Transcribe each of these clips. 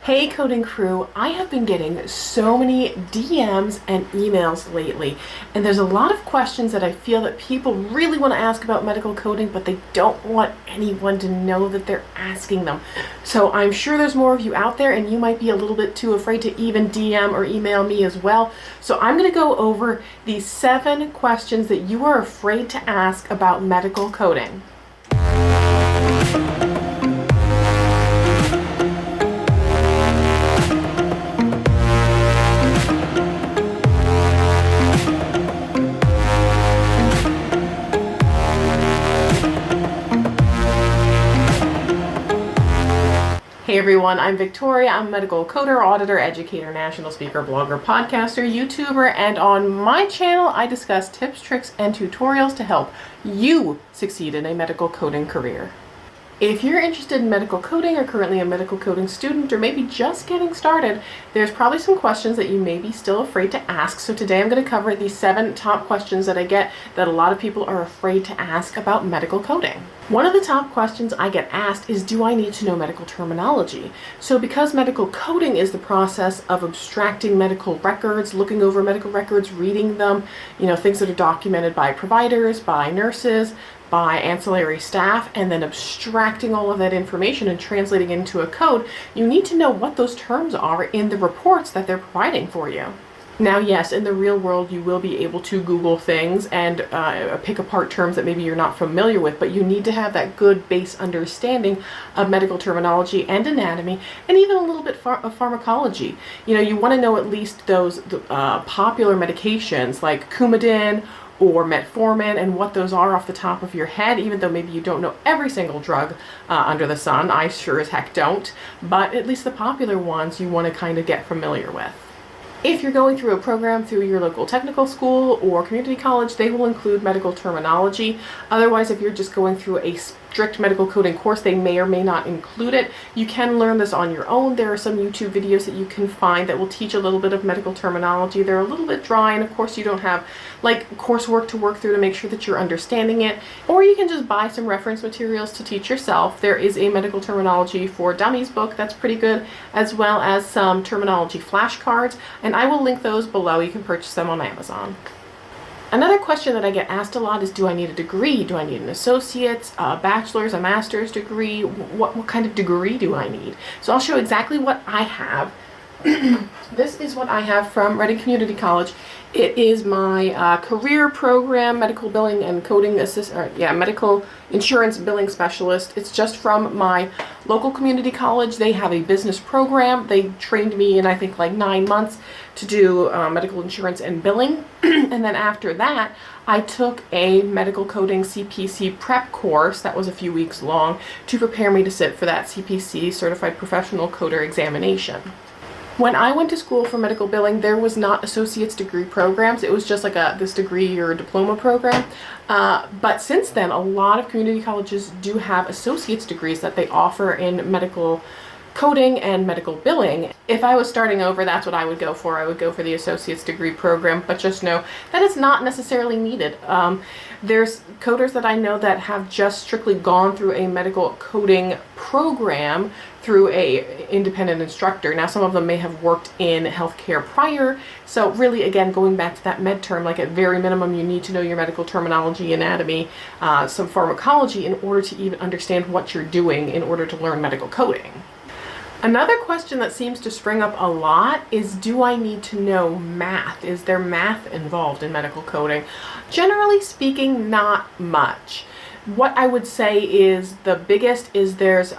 Hey coding crew, I have been getting so many DMs and emails lately, and there's a lot of questions that I feel that people really want to ask about medical coding, but they don't want anyone to know that they're asking them. So I'm sure there's more of you out there, and you might be a little bit too afraid to even DM or email me as well. So I'm going to go over these 7 questions that you are afraid to ask about medical coding. Hey everyone, I'm Victoria. I'm a medical coder, auditor, educator, national speaker, blogger, podcaster, YouTuber, and on my channel I discuss tips, tricks, and tutorials to help you succeed in a medical coding career. If you're interested in medical coding or currently a medical coding student or maybe just getting started, there's probably some questions that you may be still afraid to ask. So today I'm going to cover these 7 top questions that I get that a lot of people are afraid to ask about medical coding. One of the top questions I get asked is, do I need to know medical terminology? So because medical coding is the process of abstracting medical records, looking over medical records, reading them, things that are documented by providers, by nurses, by ancillary staff, and then abstracting all of that information and translating into a code, you need to know what those terms are in the reports that they're providing for you. Now, yes, in the real world, you will be able to Google things and pick apart terms that maybe you're not familiar with, but you need to have that good base understanding of medical terminology and anatomy, and even a little bit of pharmacology. You want to know at least those popular medications like Coumadin or metformin and what those are off the top of your head, even though maybe you don't know every single drug under the sun. I sure as heck don't, but at least the popular ones you want to kind of get familiar with. If you're going through a program through your local technical school or community college, they will include medical terminology. Otherwise, if you're just going through a strict medical coding course, they may or may not include it. You can learn this on your own. There are some YouTube videos that you can find that will teach a little bit of medical terminology. They're a little bit dry, and of course you don't have like coursework to work through to make sure that you're understanding it. Or you can just buy some reference materials to teach yourself. There is a medical terminology for dummies book that's pretty good, as well as some terminology flashcards, and I will link those below. You can purchase them on Amazon. Another question that I get asked a lot is, do I need a degree? Do I need an associate's, a bachelor's, a master's degree? What kind of degree do I need? So I'll show exactly what I have. This is what I have from Reading Community College. It is my career program, medical billing and coding medical insurance billing specialist. It's just from my local community college. They have a business program. They trained me in, I think, like 9 months to do medical insurance and billing. And then after that, I took a medical coding CPC prep course that was a few weeks long to prepare me to sit for that CPC, Certified Professional Coder examination. When I went to school for medical billing, there was not associate's degree programs. It was just like this degree or diploma program. But since then, a lot of community colleges do have associate's degrees that they offer in medical coding and medical billing. If I was starting over, that's what I would go for. I would go for the associate's degree program, but just know that it's not necessarily needed. There's coders that I know that have just strictly gone through a medical coding program through a independent instructor. Now, some of them may have worked in healthcare prior, so really, again, going back to that med term, like at very minimum, you need to know your medical terminology, anatomy, some pharmacology in order to even understand what you're doing in order to learn medical coding. Another question that seems to spring up a lot is, do I need to know math? Is there math involved in medical coding? Generally speaking, not much. What I would say is the biggest is there's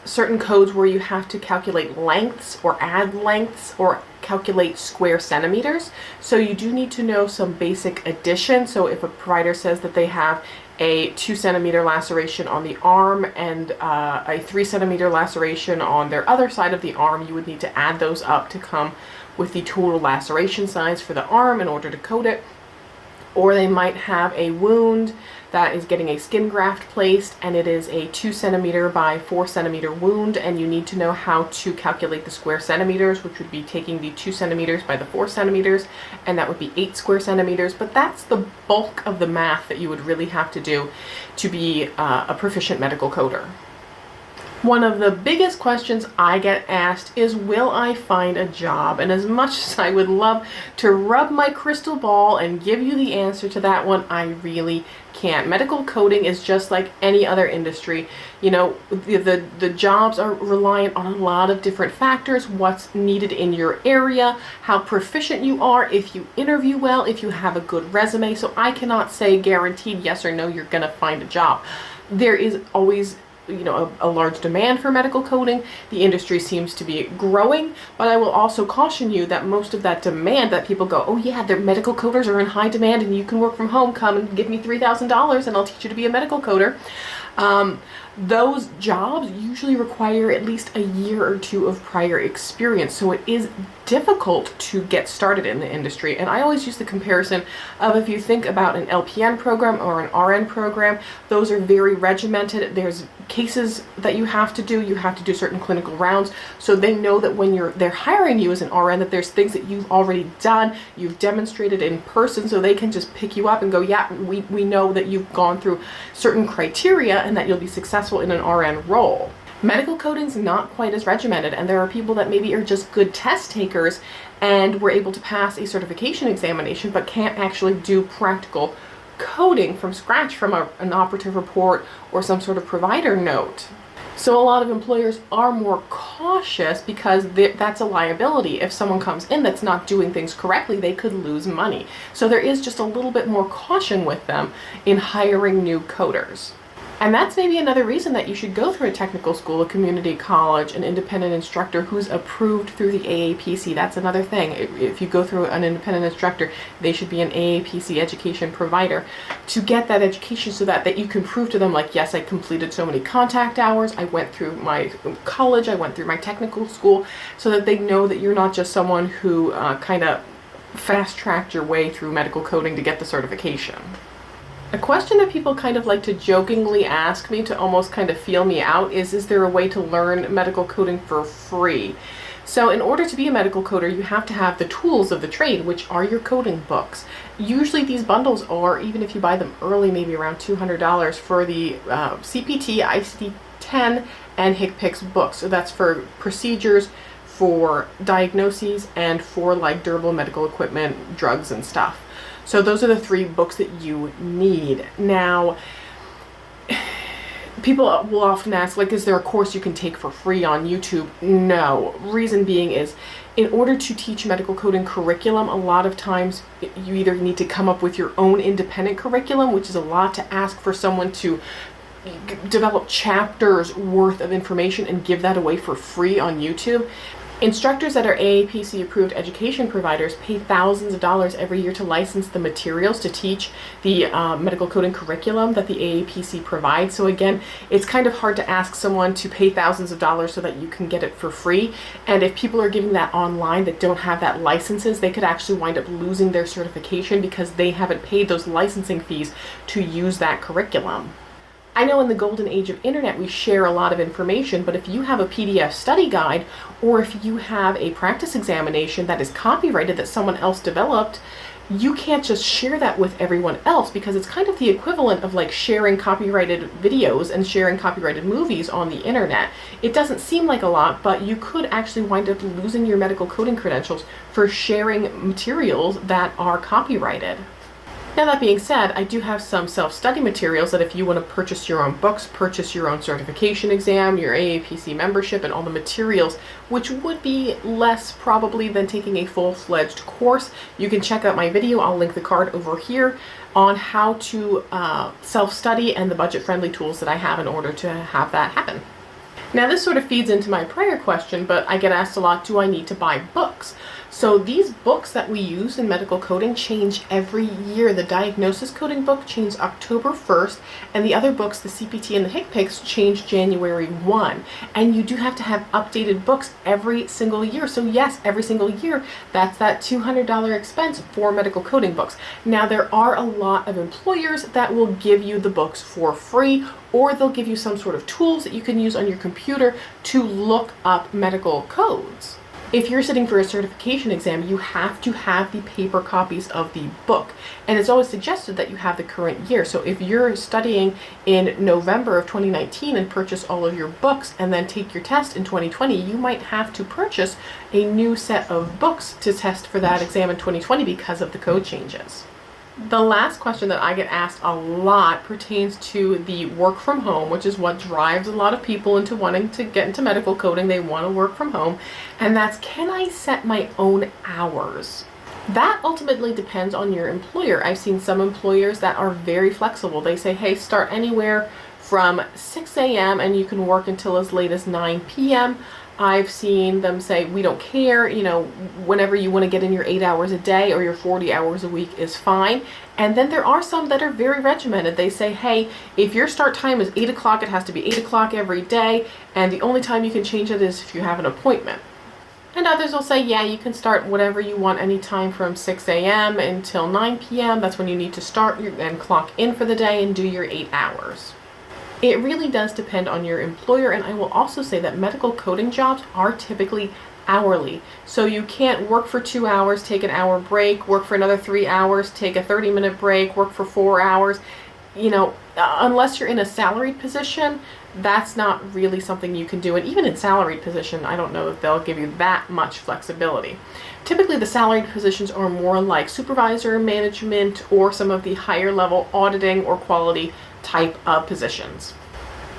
certain codes where you have to calculate lengths or add lengths or calculate square centimeters. So you do need to know some basic addition. So if a provider says that they have a 2 centimeter laceration on the arm and a 3 centimeter laceration on their other side of the arm, you would need to add those up to come with the total laceration size for the arm in order to code it. Or they might have a wound that is getting a skin graft placed, and it is a 2 centimeter by 4 centimeter wound, and you need to know how to calculate the square centimeters, which would be taking the 2 centimeters by the 4 centimeters, and that would be 8 square centimeters. But that's the bulk of the math that you would really have to do to be a proficient medical coder. One of the biggest questions I get asked is, will I find a job? And as much as I would love to rub my crystal ball and give you the answer to that one, I really can't. Medical coding is just like any other industry. You know, the jobs are reliant on a lot of different factors: what's needed in your area, how proficient you are, if you interview well, if you have a good resume. So I cannot say guaranteed yes or no you're gonna find a job. There is always, you know, a large demand for medical coding. The industry seems to be growing, but I will also caution you that most of that demand that people go, oh yeah, the medical coders are in high demand and you can work from home, come and give me $3,000 and I'll teach you to be a medical coder. Those jobs usually require at least a year or two of prior experience, so it is difficult to get started in the industry. And I always use the comparison of, if you think about an LPN program or an RN program, those are very regimented. There's cases that you have to do certain clinical rounds, so they know that when they're hiring you as an RN, that there's things that you've already done, you've demonstrated in person, so they can just pick you up and go, yeah, we know that you've gone through certain criteria and that you'll be successful in an RN role. Medical coding's not quite as regimented, and there are people that maybe are just good test takers and were able to pass a certification examination but can't actually do practical coding from scratch from an operative report or some sort of provider note. So a lot of employers are more cautious because that's a liability. If someone comes in that's not doing things correctly, they could lose money. So there is just a little bit more caution with them in hiring new coders. And that's maybe another reason that you should go through a technical school, a community college, an independent instructor who's approved through the AAPC. That's another thing. If you go through an independent instructor, they should be an AAPC education provider to get that education, so that you can prove to them, like, yes, I completed so many contact hours, I went through my college, I went through my technical school, so that they know that you're not just someone who kind of fast-tracked your way through medical coding to get the certification. A question that people kind of like to jokingly ask me to almost kind of feel me out is there a way to learn medical coding for free? So in order to be a medical coder, you have to have the tools of the trade, which are your coding books. Usually these bundles are, even if you buy them early, maybe around $200 for the CPT, ICD-10, and HCPCS books. So that's for procedures, for diagnoses, and for like durable medical equipment, drugs and stuff. So those are the 3 books that you need. Now, people will often ask, like, is there a course you can take for free on YouTube? No. Reason being is, in order to teach medical coding curriculum, a lot of times you either need to come up with your own independent curriculum, which is a lot to ask for someone to develop chapters worth of information and give that away for free on YouTube. Instructors that are AAPC approved education providers pay thousands of dollars every year to license the materials to teach the medical coding curriculum that the AAPC provides. So again, it's kind of hard to ask someone to pay thousands of dollars so that you can get it for free. And if people are giving that online that don't have that licenses, they could actually wind up losing their certification because they haven't paid those licensing fees to use that curriculum. I know in the golden age of internet we share a lot of information, but if you have a PDF study guide, or if you have a practice examination that is copyrighted that someone else developed, you can't just share that with everyone else, because it's kind of the equivalent of like sharing copyrighted videos and sharing copyrighted movies on the internet. It doesn't seem like a lot, but you could actually wind up losing your medical coding credentials for sharing materials that are copyrighted. Now, that being said, I do have some self-study materials that if you want to purchase your own books, purchase your own certification exam, your AAPC membership, and all the materials, which would be less probably than taking a full-fledged course, you can check out my video. I'll link the card over here on how to self-study and the budget-friendly tools that I have in order to have that happen. Now, this sort of feeds into my prior question, but I get asked a lot, do I need to buy books? So these books that we use in medical coding change every year. The diagnosis coding book changed October 1st, and the other books, the CPT and the HCPCS, change January 1. And you do have to have updated books every single year. So yes, every single year, that's that $200 expense for medical coding books. Now, there are a lot of employers that will give you the books for free, or they'll give you some sort of tools that you can use on your computer to look up medical codes. If you're sitting for a certification exam, you have to have the paper copies of the book. And it's always suggested that you have the current year. So if you're studying in November of 2019 and purchase all of your books and then take your test in 2020, you might have to purchase a new set of books to test for that exam in 2020 because of the code changes. The last question that I get asked a lot pertains to the work from home, which is what drives a lot of people into wanting to get into medical coding. They want to work from home, and that's, can I set my own hours? That ultimately depends on your employer. I've seen some employers that are very flexible. They say, hey, start anywhere from 6 a.m. and you can work until as late as 9 p.m. I've seen them say, we don't care, whenever you want to get in your 8 hours a day or your 40 hours a week is fine. And then there are some that are very regimented. They say, hey, if your start time is 8 o'clock, it has to be 8 o'clock every day, and the only time you can change it is if you have an appointment. And others will say, yeah, you can start whatever you want anytime from 6 a.m. until 9 p.m. That's when you need to start and clock in for the day and do your 8 hours. It really does depend on your employer, and I will also say that medical coding jobs are typically hourly. So you can't work for 2 hours, take an hour break, work for another 3 hours, take a 30-minute break, work for 4 hours. Unless you're in a salaried position, that's not really something you can do. And even in salaried position, I don't know if they'll give you that much flexibility. Typically, the salaried positions are more like supervisor, management, or some of the higher level auditing or quality type of positions.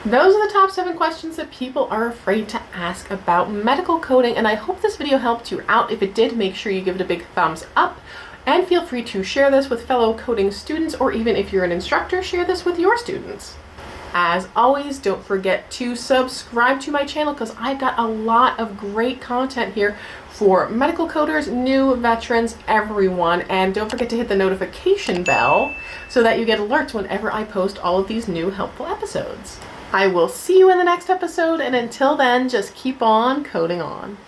Those are the top 7 questions that people are afraid to ask about medical coding, and I hope this video helped you out. If it did, make sure you give it a big thumbs up, and feel free to share this with fellow coding students, or even if you're an instructor, share this with your students. As always, don't forget to subscribe to my channel because I've got a lot of great content here for medical coders, new veterans, everyone. And don't forget to hit the notification bell so that you get alerts whenever I post all of these new helpful episodes. I will see you in the next episode, and until then, just keep on coding on.